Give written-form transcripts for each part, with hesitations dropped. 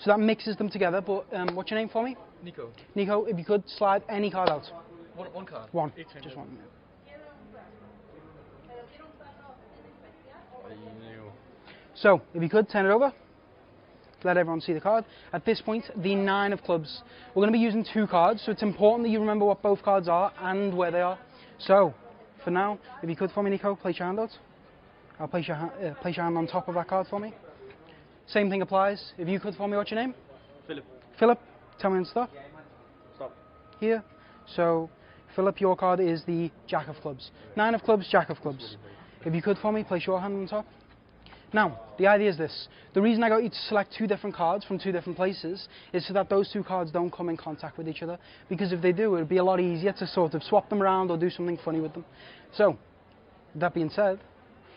So that mixes them together, but what's your name for me? Nico. Nico, if you could slide any card out. One card? One, just one. So, if you could, turn it over. Let everyone see the card. At this point, the 9 of clubs. We're going to be using 2 cards, so it's important that you remember what both cards are and where they are. So, for now, if you could for me, Nico, place your hand out. I'll place your hand on top of that card for me. Same thing applies. If you could for me, what's your name? Philip. Philip, tell me when to stop. Stop. Here. So, Philip, your card is the Jack of clubs. 9 of clubs, Jack of clubs. If you could for me, place your hand on top. Now, the idea is this. The reason I got you to select 2 different cards from 2 different places is so that those 2 cards don't come in contact with each other. Because if they do, it would be a lot easier to sort of swap them around or do something funny with them. So, that being said,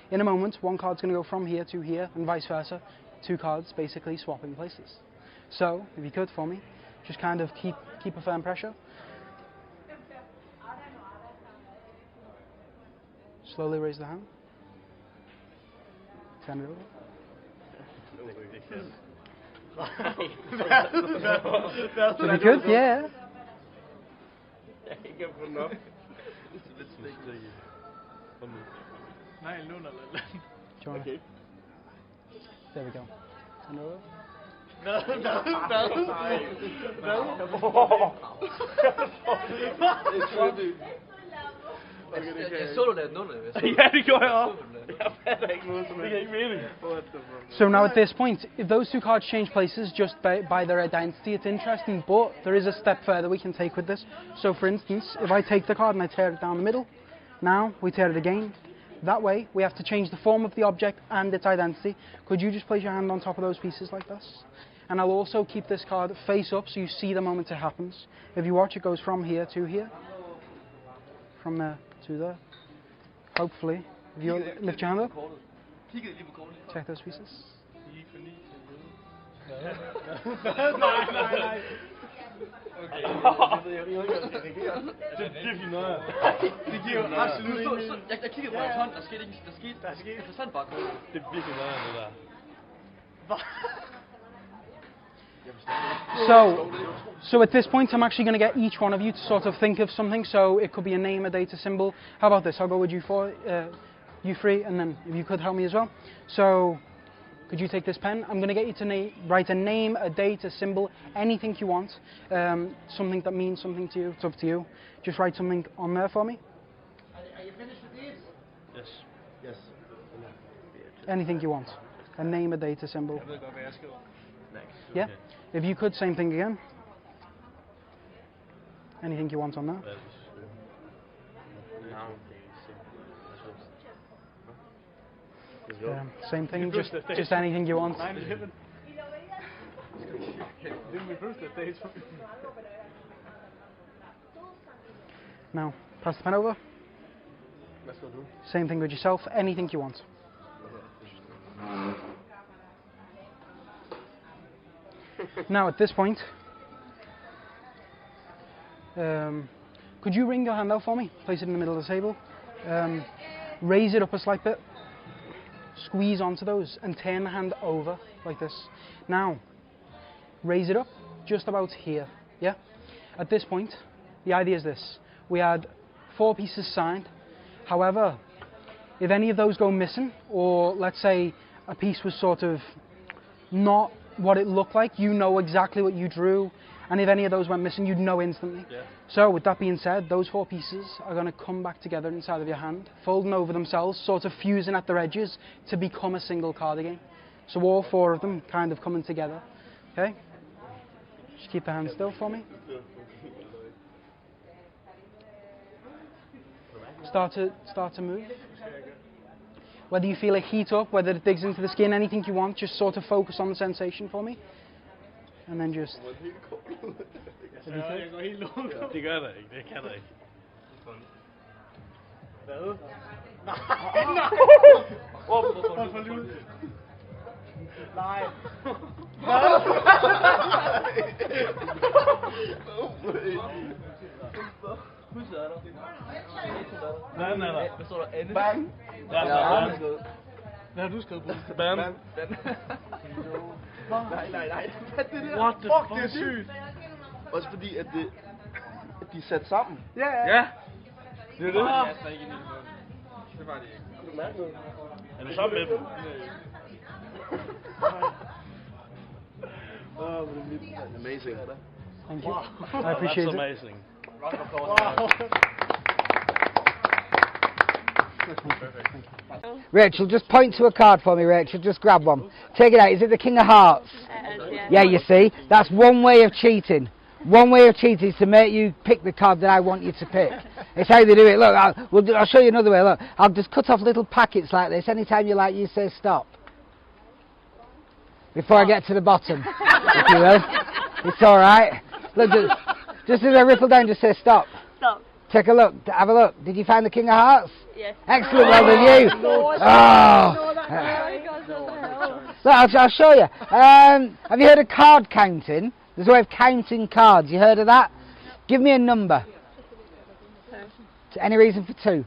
in a moment, 1 card's going to go from here to here and vice versa. 2 cards basically swapping places. So, if you could for me, just kind of keep a firm pressure. Slowly raise the hand. Turn it over. If you could, yeah. Okay. There we go. Turn it over. Jeg så du lavede nuller. Ja, det gjorde jeg også. Jeg fatter ikke noget som helst. Det giver ikke mening. So now at this point, if those 2 cards change places just by their identity, it's interesting, but there is a step further we can take with this. So for instance, if I take the card and I tear it down the middle, now we tear it again. That way, we have to change the form of the object and its identity. Could you just place your hand on top of those pieces like this? And I'll also keep this card face up so you see the moment it happens. If you watch, it goes from here to here. From there to there. Hopefully, if you lift your hand up, check those pieces. Det giver absolut ikke. Jeg kiggede på hans hånd, der skete ikke. Jeg forsvandt bare. Det er virkelig noget af det der. So at this point, I'm actually going to get each one of you to sort of think of something. So it could be a name, a date, a symbol. How about this? I'll go with you 3, and then if you could help me as well. So could you take this pen? I'm going to get you to write a name, a date, a symbol, anything you want. Something that means something to you. It's up to you. Just write something on there for me. Are you finished with these? Yes. Yes. Anything you want. A name, a date, a symbol. Jeg ved godt, hvad jeg skriver. Yeah? If you could, same thing again. Anything you want on that? Same thing, just anything you want. Now, pass the pen over. Same thing with yourself, anything you want. Now at this point, could you ring your hand out for me? Place it in the middle of the table. Raise it up a slight bit. Squeeze onto those and turn the hand over like this. Now, raise it up just about here. Yeah? At this point, the idea is this. We had 4 pieces signed. However, if any of those go missing, or let's say a piece was sort of not what it looked like, you know exactly what you drew, and if any of those went missing, you'd know instantly. Yeah. So with that being said, those 4 pieces are going to come back together inside of your hand, folding over themselves, sort of fusing at their edges to become a single card again. So all 4 of them kind of coming together. Okay? Just keep the hand still for me. Start to move. Whether you feel it heat up, whether it digs into the skin, anything you want, just sort of focus on the sensation for me. And then just... Det gør der ikke, det kan der ikke. Hvad? Nej. Huset er der. Nej. Hvad står der? Anne? Bang. Ja, Hvad har du skrevet på? Bam. Nej. Hvad er det der? What the Fuck, fuck? det er sygt. Også fordi, at de er sat sammen. Ja. Det er det. Det var de ikke. Kunne du mærke noget? Er du sammen med dem? Amazing. Thank you. I appreciate That's it. amazing. Rachel, just point to a card for me, Rachel. Just grab one. Take it out. Is it the King of Hearts? Yeah, you see? That's one way of cheating. One way of cheating is to make you pick the card that I want you to pick. It's how they do it. Look, I'll show you another way. Look, I'll just cut off little packets like this. Anytime you like, you say stop. Before I get to the bottom, if you will. It's alright. Look, just as I ripple down, just say stop. Stop. Take a look. Have a look. Did you find the King of Hearts? Yes. Excellent, well done you. Look, I'll show you. Have you heard of card counting? There's a way of counting cards. You heard of that? Give me a number. 2. Any reason for 2?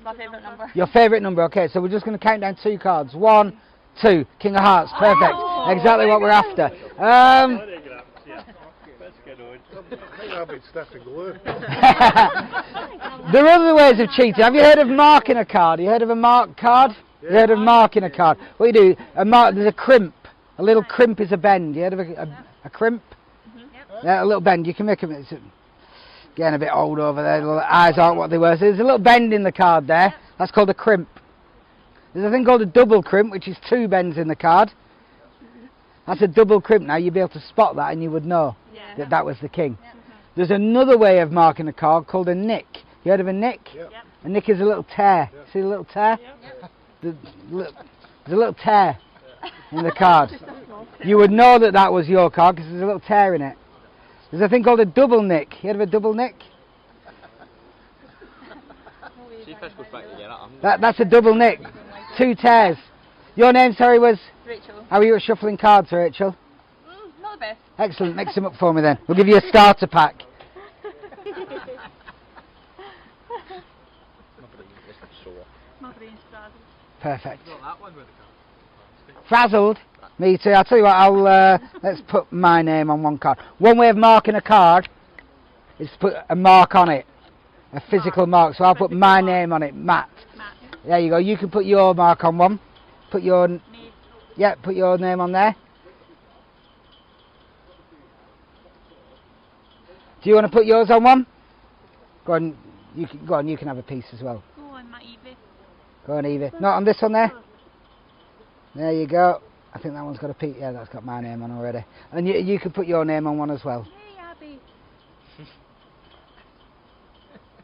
My favourite number. Your favourite number. Okay, so we're just going to count down 2 cards. 1, 2. King of Hearts. Perfect. Exactly what we're after. There are other ways of cheating. Have you heard of marking a card? You heard of a marked card? You heard of marking a card? What you do, there's a crimp. A little crimp is a bend. You heard of a crimp? Yeah, a little bend. You can make them. It's getting a bit old over there. The eyes aren't what they were. So there's a little bend in the card there. That's called a crimp. There's a thing called a double crimp, which is 2 bends in the card. That's a double crimp. Now you'd be able to spot that and you would know that that was the king. There's another way of marking a card called a nick. You heard of a nick? Yep. A nick is a little tear. See the little tear? There's a little tear in the card. You would know that that was your card because there's a little tear in it. There's a thing called a double nick. You heard of a double nick? That's a double nick. 2 tears. Your name, sorry, was? Rachel. How are you at shuffling cards, Rachel? Not the best. Excellent. Mix them up for me then. We'll give you a starter pack. My brain's frazzled. Perfect. Frazzled? Me too. I'll tell you what, let's put my name on one card. One way of marking a card is to put a mark on it. A physical mark. So I'll put my name on it, Matt. There you go. You can put your mark on one. Put your... Yeah, put your name on there. Do you want to put yours on one? Go on, you can have a piece as well. Go on, my Evie. Go on, Evie. Not on this one there? There you go. I think that one's got a piece. Yeah, that's got my name on already. And you can put your name on one as well. Hey, Abby.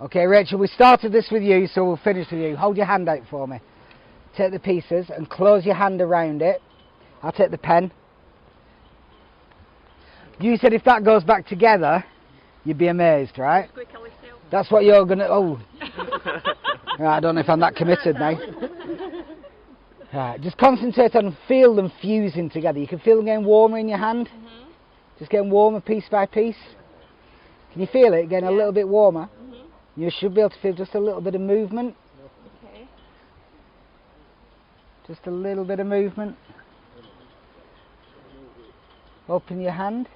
Okay, Rachel, we started this with you, so we'll finish with you. Hold your hand out for me. Take the pieces and close your hand around it. I'll take the pen. You said if that goes back together, you'd be amazed, right? That's what you're going to... Oh. Right, I don't know if I'm that committed now. Right, just concentrate on feel them fusing together. You can feel them getting warmer in your hand. Just getting warmer piece by piece. Can you feel it getting a little bit warmer? You should be able to feel just a little bit of movement. Okay. Just a little bit of movement. Open your hand.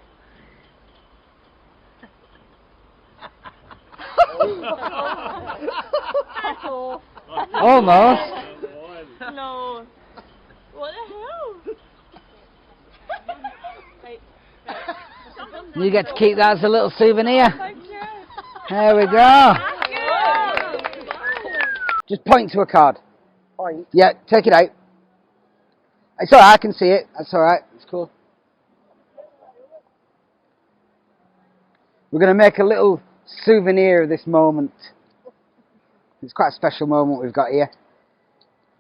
Almost. No. What the hell? Right. You get to keep that as a little souvenir. Thank you. There we go. Just point to a card. Point. Yeah, take it out. It's alright, I can see it. That's alright. It's cool. We're going to make a little souvenir of this moment. It's quite a special moment we've got here.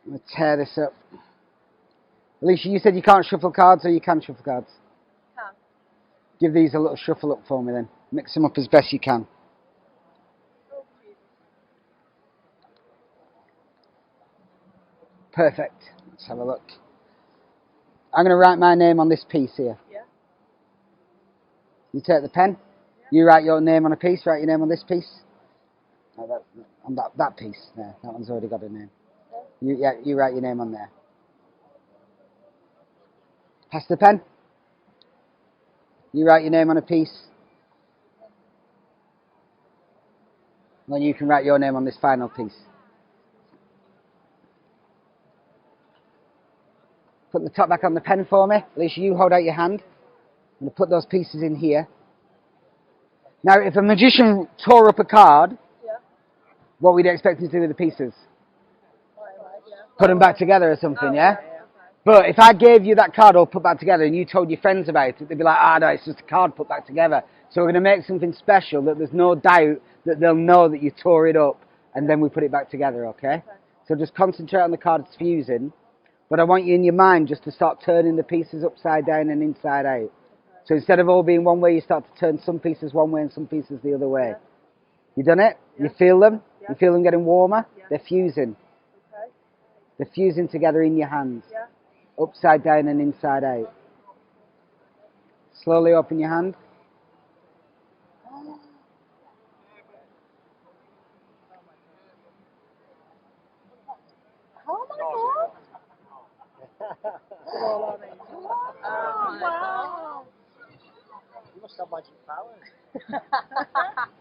I'm going to tear this up. Alicia, you said you can't shuffle cards, or you can shuffle cards? Can. Give these a little shuffle up for me then. Mix them up as best you can. Perfect. Let's have a look. I'm going to write my name on this piece here. Yeah. You take the pen. You write your name on a piece. Write your name on this piece. No, on that piece. There. That one's already got a name. You write your name on there. Pass the pen. You write your name on a piece. Then you can write your name on this final piece. Put the top back on the pen for me. Alicia, you hold out your hand. I'm going to put those pieces in here. Now, if a magician tore up a card, what we'd expect him to do with the pieces? Put them back together or something, yeah? But if I gave you that card all put back together and you told your friends about it, they'd be like, no, it's just a card put back together. So we're going to make something special that there's no doubt that they'll know that you tore it up and then we put it back together, okay? So just concentrate on the cards fusing. But I want you in your mind just to start turning the pieces upside down and inside out. So instead of all being one way, you start to turn some pieces one way and some pieces the other way. You done it? You feel them? You feel them getting warmer? They're fusing. They're fusing together in your hands. Upside down and inside out. Slowly open your hand. Oh my god! Oh, wow! You must have magic powers.